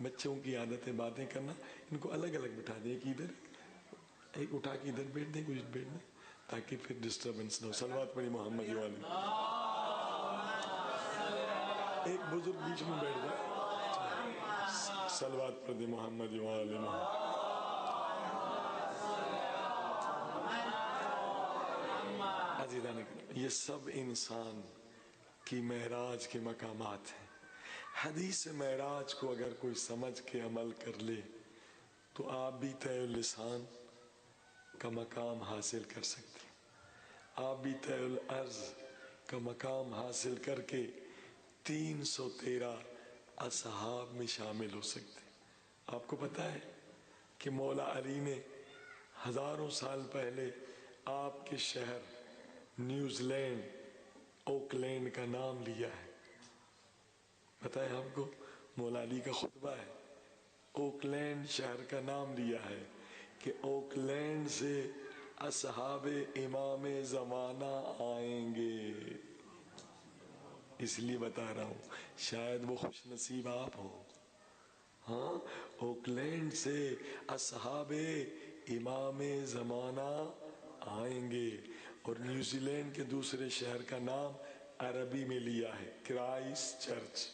بچوں کی عادت ہے باتیں کرنا, ان کو الگ الگ بٹھا دیں. ایک ادھر ایک اٹھا کے ادھر بیٹھ دیں, کچھ بیٹھ دیں تاکہ پھر ڈسٹربنس نہ ہو. صلوات پڑھی محمد والے. ایک بزرگ بیچ میں بیٹھ جائے. صلوات پڑھ دے محمد والے. یہ سب انسان کی معراج کے مقامات ہیں. حدیث معراج کو اگر کوئی سمجھ کے عمل کر لے تو آپ بھی طی اللسان کا مقام حاصل کر سکتے ہیں. آپ بھی طی العرض کا مقام حاصل کر کے 313 اصحاب میں شامل ہو سکتے ہیں. آپ کو پتا ہے کہ مولا علی نے ہزاروں سال پہلے آپ کے شہر نیوزی لینڈ اوکلینڈ کا نام لیا ہے. پتہ ہے آپ کو, مولا علی کا خطبہ ہے, اوکلینڈ شہر کا نام لیا ہے کہ اوکلینڈ سے اصحاب امام زمانہ آئیں گے. اس لیے بتا رہا ہوں, شاید وہ خوش نصیب آپ ہو. ہاں, اوکلینڈ سے اصحاب امام زمانہ آئیں گے. اور نیوزی لینڈ کے دوسرے شہر کا نام عربی میں لیا ہے کرائسٹ چرچ.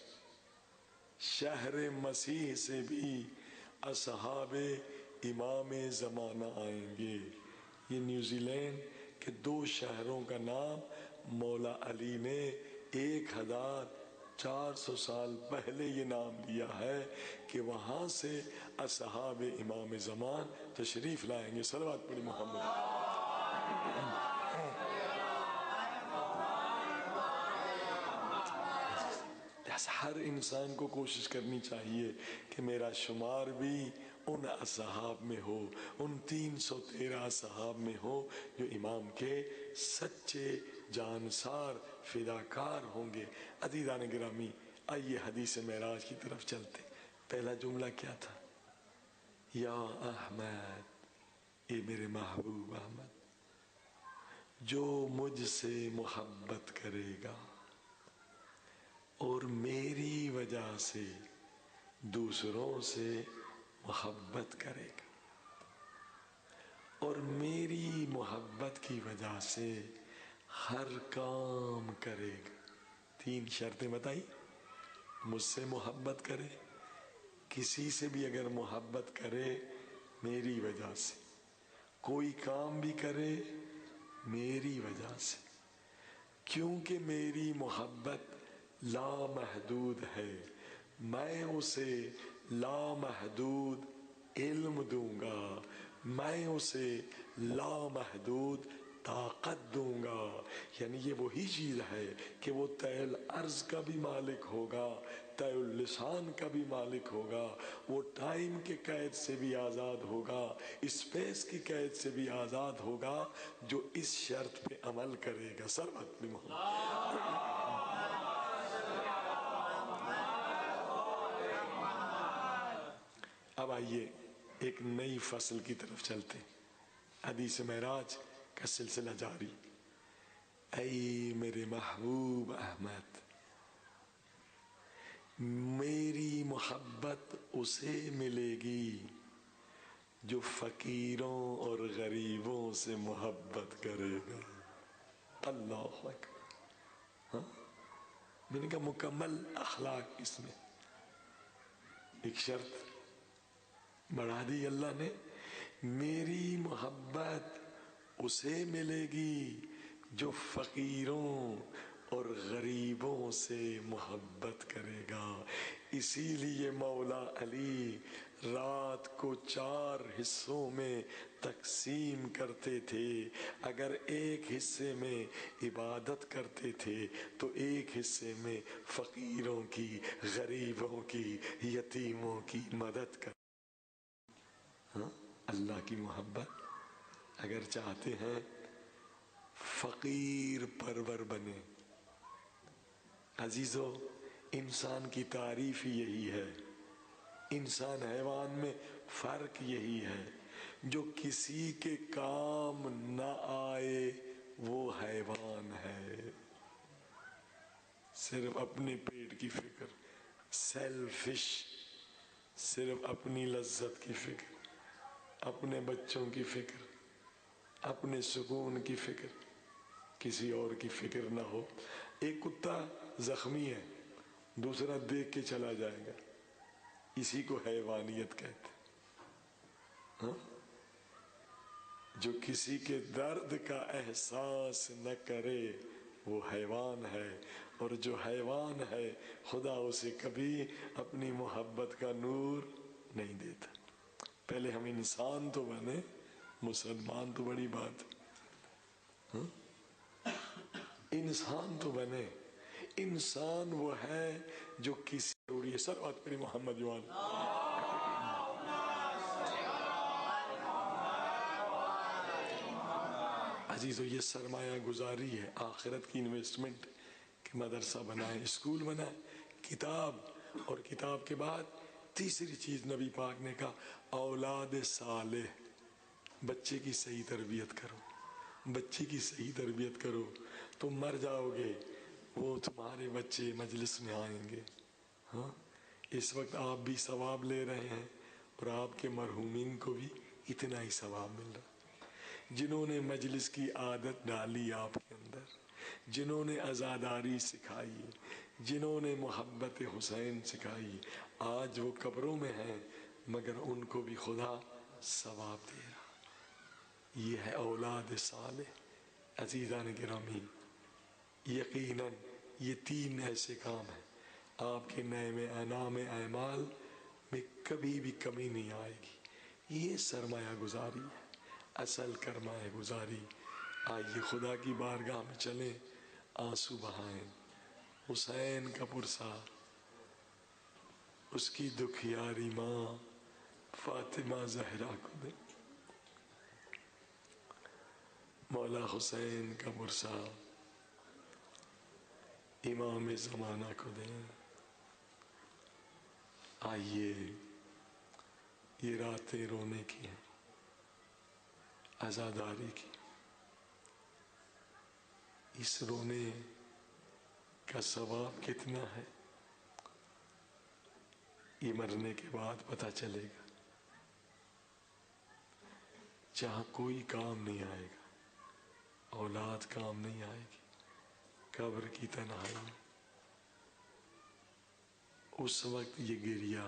شہر مسیح سے بھی اصحاب امام زمانہ آئیں گے. یہ نیوزی لینڈ کے 2 شہروں کا نام مولا علی نے 1400 سال پہلے یہ نام لیا ہے کہ وہاں سے اصحاب امام زمان تشریف لائیں گے. صلوات پڑھی محمد. ہر انسان کو کوشش کرنی چاہیے کہ میرا شمار بھی ان اصحاب میں ہو, ان 313 اصحاب میں ہو جو امام کے سچے جانسار فداکار ہوں گے. عزیزان گرامی, آئیے حدیث معراج کی طرف چلتے. پہلا جملہ کیا تھا؟ یا احمد, اے میرے محبوب احمد, جو مجھ سے محبت کرے گا اور میری وجہ سے دوسروں سے محبت کرے گا اور میری محبت کی وجہ سے ہر کام کرے گا. 3 شرطیں بتائی. مجھ سے محبت کرے, کسی سے بھی اگر محبت کرے میری وجہ سے, کوئی کام بھی کرے میری وجہ سے, کیونکہ میری محبت لامحدود ہے. میں اسے لامحدود علم دوں گا, میں اسے لامحدود طاقت دوں گا. یعنی یہ وہی چیز ہے کہ وہ طی العرض کا بھی مالک ہوگا, طی اللسان کا بھی مالک ہوگا, وہ ٹائم کے قید سے بھی آزاد ہوگا, اسپیس کی قید سے بھی آزاد ہوگا, جو اس شرط پہ عمل کرے گا. سربت بھی محمد. اب آئیے ایک نئی فصل کی طرف چلتے. حدیث معراج کا سلسلہ جاری. اے میرے محبوب احمد، میری محبت اسے ملے گی جو فقیروں اور غریبوں سے محبت کرے گا۔ اللہ اکبر۔ ہاں، میں نے کہا مکمل اخلاق اس میں، ایک شرط بڑھا دی اللہ نے، میری محبت اسے ملے گی جو فقیروں اور غریبوں سے محبت کرے گا۔ اسی لیے مولا علی رات کو 4 حصوں میں تقسیم کرتے تھے، اگر ایک حصے میں عبادت کرتے تھے تو ایک حصے میں فقیروں کی، غریبوں کی، یتیموں کی مدد کر۔ ہاں، اللہ کی محبت اگر چاہتے ہیں فقیر پرور بنے۔ عزیزو، انسان کی تعریف ہی یہی ہے، انسان حیوان میں فرق یہی ہے، جو کسی کے کام نہ آئے وہ حیوان ہے، صرف اپنے پیٹ کی فکر، سیلفش، صرف اپنی لذت کی فکر، اپنے بچوں کی فکر، اپنے سکون کی فکر، کسی اور کی فکر نہ ہو۔ ایک کتا زخمی ہے، دوسرا دیکھ کے چلا جائے گا، اسی کو حیوانیت کہتے ہیں۔ ہاں؟ جو کسی کے درد کا احساس نہ کرے وہ حیوان ہے، اور جو حیوان ہے خدا اسے کبھی اپنی محبت کا نور نہیں دیتا۔ پہلے ہم انسان تو بنے، مسلمان تو بڑی بات ہے، انسان تو بنے۔ انسان وہ ہے جو کسی ضروری ہے، صلوات پڑھی محمد جوان۔ عزیزو، یہ سرمایہ گزاری ہے، آخرت کی انویسٹمنٹ، کہ مدرسہ بنائے، اسکول بنائے، کتاب، اور کتاب کے بعد تیسری چیز نبی پاک نے کہا اولاد صالح، بچے کی صحیح تربیت کرو، بچے کی صحیح تربیت کرو، تم مر جاؤ گے وہ تمہارے بچے مجلس میں آئیں گے۔ ہاں، اس وقت آپ بھی ثواب لے رہے ہیں اور آپ کے مرحومین کو بھی اتنا ہی ثواب مل رہا ہے۔ جنہوں نے مجلس کی عادت ڈالی آپ کے اندر، جنہوں نے عزاداری سکھائی، جنہوں نے محبت حسین سکھائی، آج وہ قبروں میں ہیں مگر ان کو بھی خدا ثواب دے رہا۔ یہ ہے اولاد صالح۔ عزیزان گرامی، یقیناً یہ 3 ایسے کام ہیں آپ کے نام اعمال میں کبھی بھی کمی نہیں آئے گی۔ یہ سرمایہ گزاری ہے، اصل سرمایہ گزاری۔ آئیے خدا کی بارگاہ میں چلیں، آنسو بہائیں، حسین کا پرسہ، اس کی دکھیاری ماں فاطمہ زہرا کو دیں، مولا حسین کا پرسہ امام زمانہ کو دیں۔ آئیے، یہ راتیں رونے کی ہیں، عزاداری کی، اس رونے کا ثواب کتنا ہے یہ مرنے کے بعد پتہ چلے گا۔ جہاں کوئی کام نہیں آئے گا، اولاد کام نہیں آئے گی، قبر کی تنہائی میں، اس وقت یہ گریہ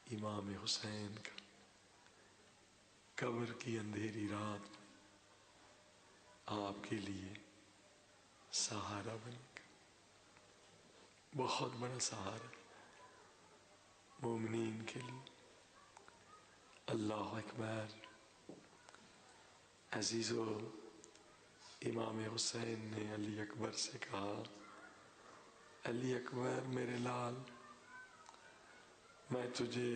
امام حسین کا قبر کی اندھیری رات میں آپ کے لیے سہارا بنے گا، بہت بڑا سہارا مومنین کے لیے۔ اللہ اکبر۔ عزیزو، امام حسین نے علی اکبر سے کہا علی اکبر میرے لال، میں تجھے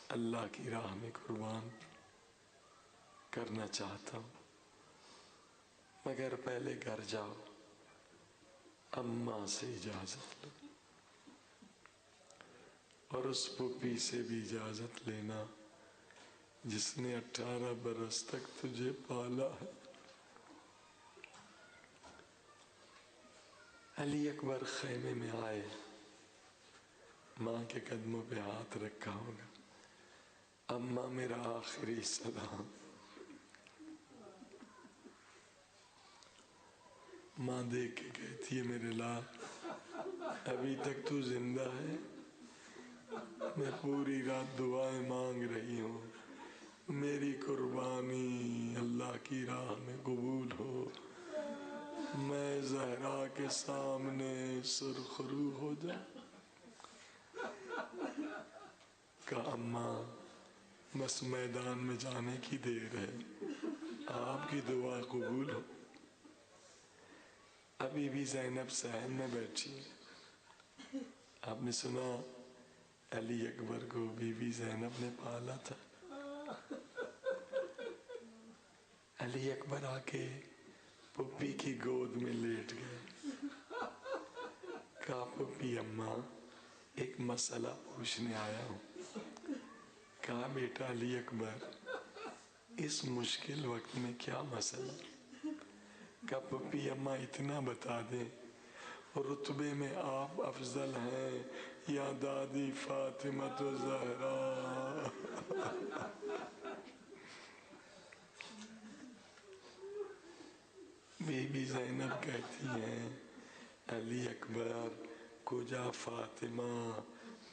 اللہ کی راہ میں قربان کرنا چاہتا ہوں، مگر پہلے گھر جاؤ، اماں سے اجازت لو، اور اس پھوپھی سے بھی اجازت لینا جس نے 18 برس تک تجھے پالا ہے۔ علی اکبر خیمے میں آئے، ماں کے قدموں پہ ہاتھ رکھا ہوگا، اماں میرا آخری سلام۔ ماں دیکھ کے کہتی ہے میرے لال ابھی تک تو زندہ ہے، میں پوری رات دعائیں مانگ رہی ہوں، میری قربانی اللہ کی راہ میں قبول ہو، میں زہرا کے سامنے سرخرو ہو جاؤں۔ کہا اماں بس میدان میں جانے کی دیر ہے، آپ کی دعا قبول ہو۔ ابھی بھی زینب صحن میں بیٹھی ہے۔ آپ نے سنا علی اکبر کو بی بی زینب نے پالا تھا۔ علی اکبر آ کے پھپھی کی گود میں لیٹ گئے۔ کہا پھپھی اماں ایک مسئلہ پوچھنے آیا ہوں۔ کہا بیٹا علی اکبر اس مشکل وقت میں کیا مسئلہ؟ کہا پھپھی اماں اتنا بتا دیں رتبے میں آپ افضل ہیں یا دادی فاطمہ زہرا؟ بی بی زینب کہتی ہیں علی اکبر کجا فاطمہ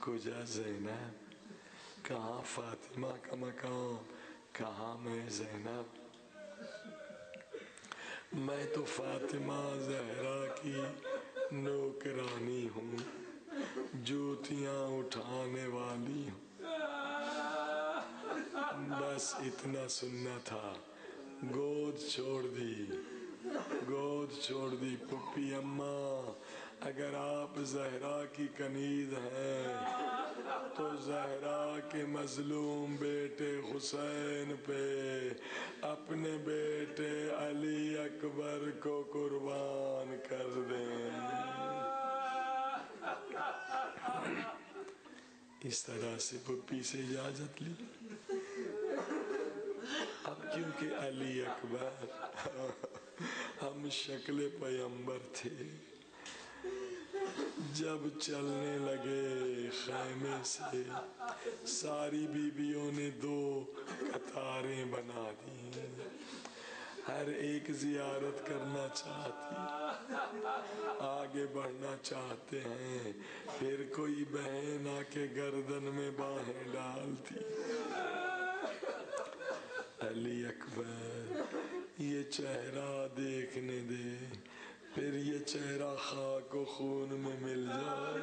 کجا زینب، کہاں فاطمہ کا مقام کہاں میں زینب، میں تو فاطمہ زہرا کی نوکرانی ہوں، جوتیاں اٹھانے والی ہوں۔ بس اتنا سننا تھا، گود چھوڑ دی پھپھی اماں، اگر آپ زہرا کی کنیز ہیں تو زہرا کے مظلوم بیٹے حسین پہ اپنے بیٹے علی اکبر کو قربان کر دیں۔ اس طرح سے پھپھی سے اجازت لی۔ اب کیونکہ علی اکبر ہم شکل پیغمبر تھے، جب چلنے لگے خیمے سے ساری بیویوں نے 2 قطاریں بنا دی، ہر ایک زیارت کرنا چاہتی، آگے بڑھنا چاہتے ہیں، پھر کوئی بہن آ کے گردن میں باہیں ڈالتی۔ علی اکبر یہ چہرہ دیکھنے دے، پھر یہ چہرہ خاک و خون میں مل جائے۔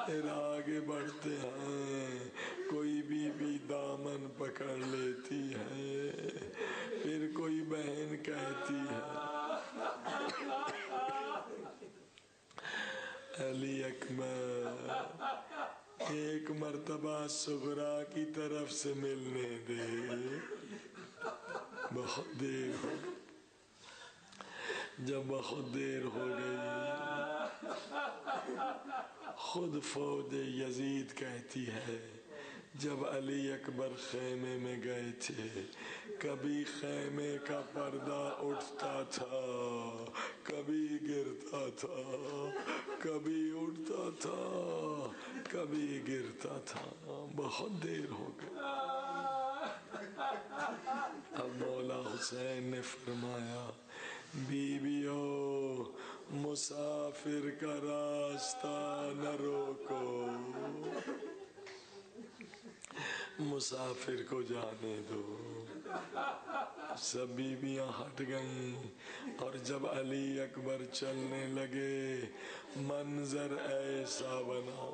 پھر آگے بڑھتے ہیں، کوئی بیوی دامن پکڑ لیتی ہے، پھر کوئی بہن کہتی ہے علی اکبر ایک مرتبہ صغرا کی طرف سے ملنے دے، بہت دیر ہو گئی۔ جب بہت دیر ہو گئی خود فوج یزید کہتی ہے جب علی اکبر خیمے میں گئے تھے کبھی خیمے کا پردہ اٹھتا تھا کبھی گرتا تھا، کبھی اٹھتا تھا کبھی گرتا تھا، بہت دیر ہو گئی۔ اب مولا حسین نے فرمایا بیویو مسافر کا راستہ نہ روکو، مسافر کو جانے دو۔ سب بیویاں ہٹ گئیں اور جب علی اکبر چلنے لگے منظر ایسا بنا،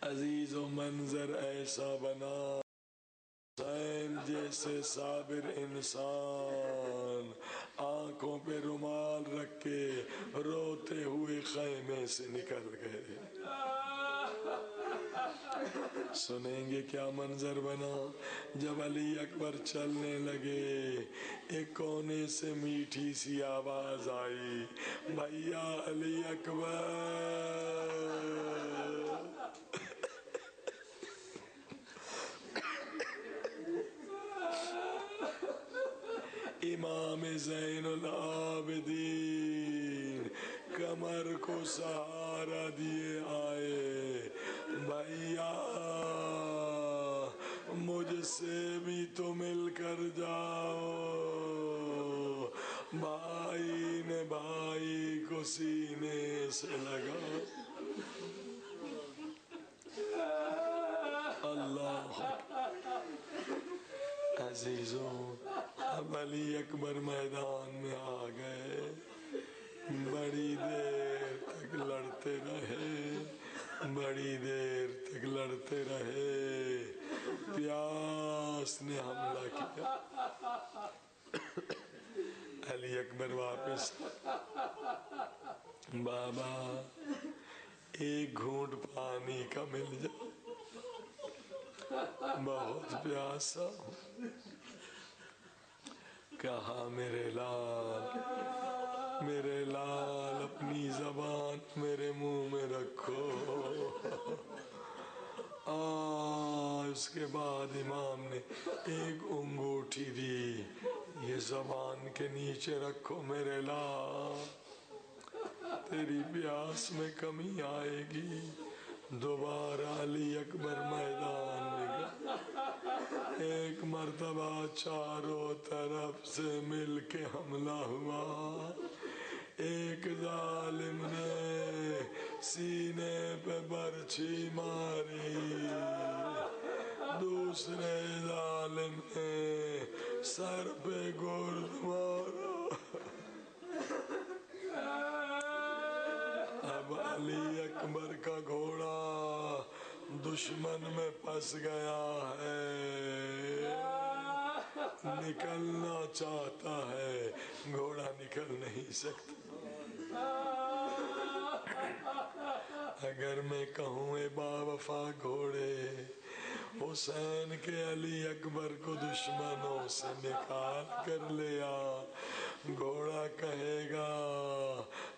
عزیزو منظر ایسا بنا حسین جیسے صابر انسان آنکھوں پہ رومال رکھ کے روتے ہوئے خیمے سے نکل گئے۔ سنیں گے کیا منظر بنا جب علی اکبر چلنے لگے، ایک کونے سے میٹھی سی آواز آئی بھیا علی اکبر۔ امام زین العابدین کمر کو سہارا دیے آئے، بھیا مجھ سے بھی تو مل کر جاؤ۔ بھائی نے بھائی کو سینے سے لگا۔ اللہ عزیزوں، اب علی اکبر میدان میں آ گئے، بڑی دیر تک لڑتے رہے، بڑی دیر تک لڑتے رہے، پیاس نے حملہ کیا۔ علی اکبر واپس، بابا ایک گھونٹ پانی کا مل جائے، بہت پیاسا ہوں۔ کہا میرے لال، میرے لال اپنی زبان میرے منہ میں رکھو۔ اس کے بعد امام نے ایک انگوٹھی دی، یہ زبان کے نیچے رکھو میرے لال، تیری پیاس میں کمی آئے گی۔ دوبارہ علی اکبر میدان میں گئے، ایک مرتبہ چاروں طرف سے مل کے حملہ ہوا۔ ایک ظالم نے سینے پہ برچھی ماری، دوسرے ظالم نے سر پہ گرد مارا۔ اب علی اکبر کا گھوڑا دشمن میں پھنس گیا ہے، نکلنا چاہتا ہے، گھوڑا نکل نہیں سکتا۔ اگر میں کہوں اے باوفا گھوڑے، حسین کے علی اکبر کو دشمنوں سے نکال کر لیا، گھوڑا کہے گا،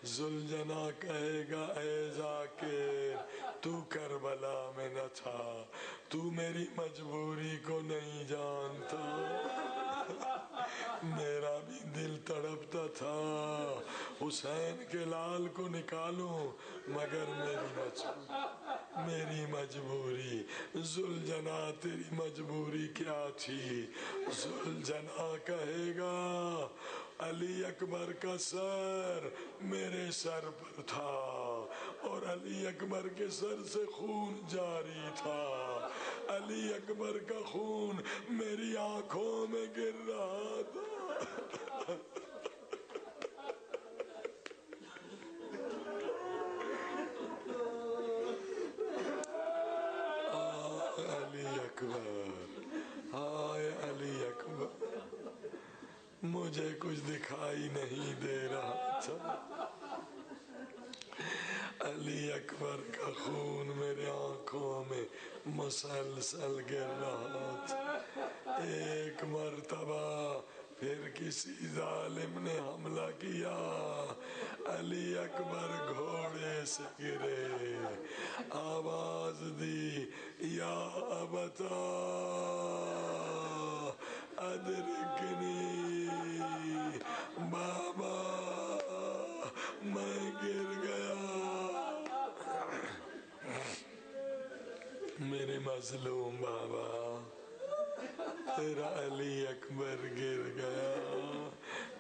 ذوالجنا کہے گا، اے ذاکر تو کربلا میں نہ تھا، تو میری مجبوری کو نہیں جانتا۔ میرا بھی دل تڑپتا تھا حسین کے لال کو نکالوں، مگر میری مجبوری۔ ذوالجنا تیری مجبوری کیا تھی؟ ذوالجنا کہے گا علی اکبر کا سر میرے سر پر تھا اور علی اکبر کے سر سے خون جاری تھا، علی اکبر کا خون میری آنکھوں میں گر رہا تھا۔ علی اکبر، ہائے علی اکبر، مجھے کچھ دکھائی نہیں دے رہا تھا، علی اکبر کا خون میرے آنکھوں میں مسلسل گر رہا تھا۔ ایک مرتبہ پھر کسی ظالم نے حملہ کیا، علی اکبر گھوڑے سے گرے، آواز دی، یا ابتا ادرکنی، بابا میں گر گیا، میرے مظلوم بابا، تیرا علی اکبر گر گیا،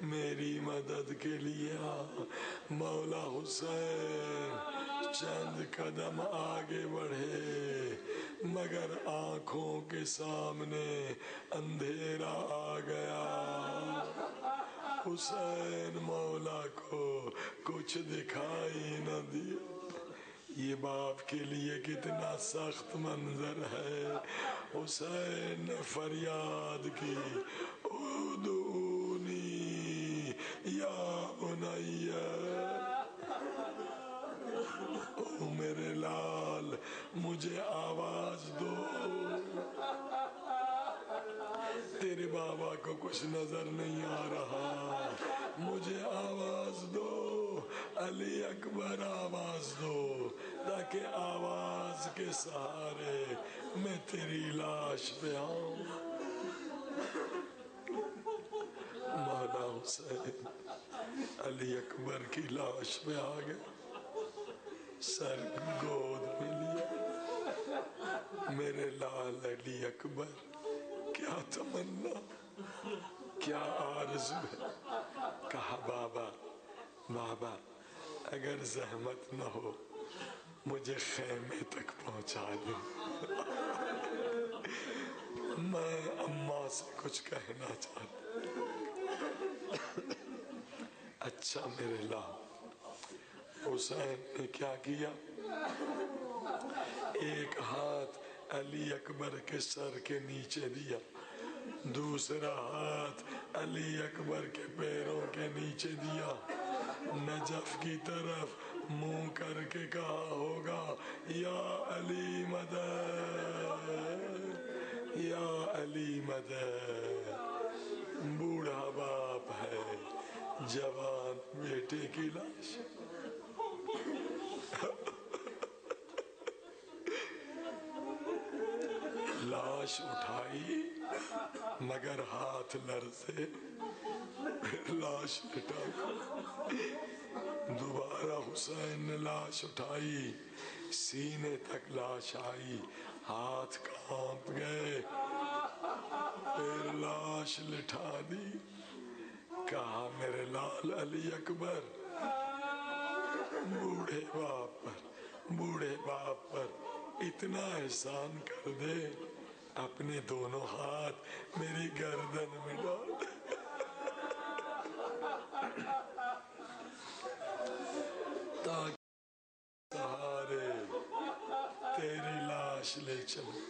میری مدد کے لیے مولا حسین چند قدم آگے بڑھے، مگر آنکھوں کے سامنے اندھیرا آ گیا، حسین مولا کو کچھ دکھائی نہ دیا۔ یہ باپ کے لیے کتنا سخت منظر ہے۔ حسین نے فریاد کی، ادعونی یا بنی، او میرے لال مجھے آواز دو، تیرے بابا کو کچھ نظر نہیں آ رہا، مجھے آواز دو، علی اکبر آواز دو، تاکہ آواز کے سہارے میں تیری لاش پہ آؤں۔ مولا حسین علی اکبر کی لاش پہ آ گئے، سر گود میں لیا، میرے لال علی اکبر کیا تمنا، کیا آرزو ہے؟ کہا بابا بابا اگر زحمت نہ ہو مجھے خیمے تک پہنچا دیں، میں اماں سے کچھ کہنا چاہتا۔ اچھا میرے لال، حسین نے کیا کیا؟ ایک ہاتھ علی اکبر کے سر کے نیچے دیا، دوسرا ہاتھ علی اکبر کے پیروں کے نیچے دیا، نجف کی طرف منہ کر کے کہا ہوگا یا علی مدد، یا علی مدد۔ بوڑھا باپ ہے، جوان بیٹے کی لاش، لاش اٹھائی مگر ہاتھ لرزے، پھر لاش لٹائی، دوبارہ حسین نے لاش اٹھائی، سینے تک لاش آئی، ہاتھ کانپ گئے، پھر لاش لٹا دی، کہا میرے لال علی اکبر بوڑھے باپ پر اتنا احسان کر دے، اپنے دونوں ہاتھ میری گردن میں ڈال، تاکہ سہارے تیری لاش لے چلوں۔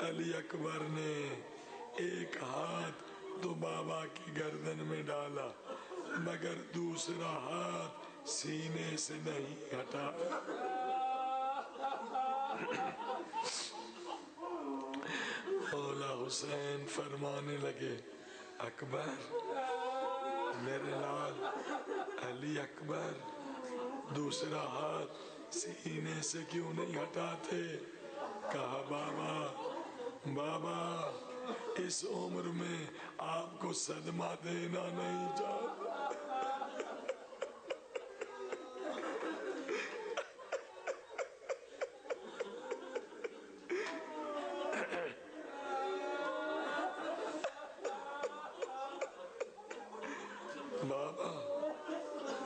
علی اکبر نے ایک ہاتھ تو بابا کی گردن میں ڈالا مگر دوسرا ہاتھ سینے سے نہیں ہٹایا۔ مولا حسین فرمانے لگے اکبر، میرے لال علی اکبر دوسرا ہاتھ سینے سے کیوں نہیں ہٹاتے؟ کہا بابا اس عمر میں آپ کو صدمہ دینا نہیں چاہتا،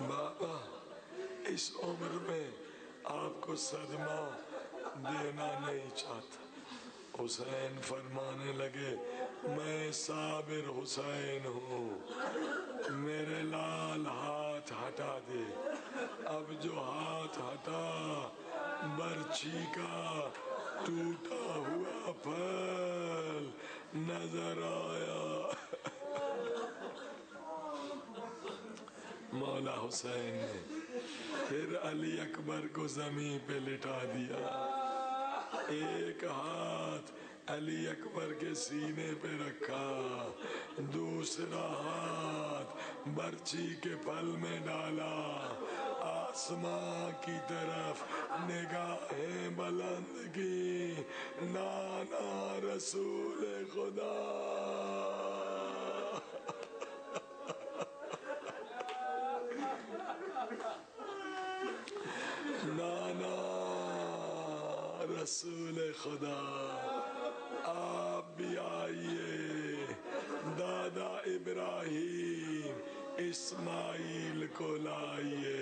بابا اس عمر میں آپ کو صدمہ دینا نہیں چاہتا۔ حسین فرمانے لگے میں صابر حسین ہوں، میرے لال ہاتھ ہٹا دے۔ اب جو ہاتھ ہٹا برچھی کا ٹوٹا ہوا پھل نظر آیا۔ مولا حسین نے پھر علی اکبر کو زمین پہ لٹا دیا، ایک ہاتھ علی اکبر کے سینے پہ رکھا، دوسرا ہاتھ برچھی کے پھل میں ڈالا، آسماں کی طرف نگاہیں بلند کی، نانا رسول خدا، نانا رسول خدا آپ بھی آئیے، دادا ابراہیم اسماعیل کو لائیے۔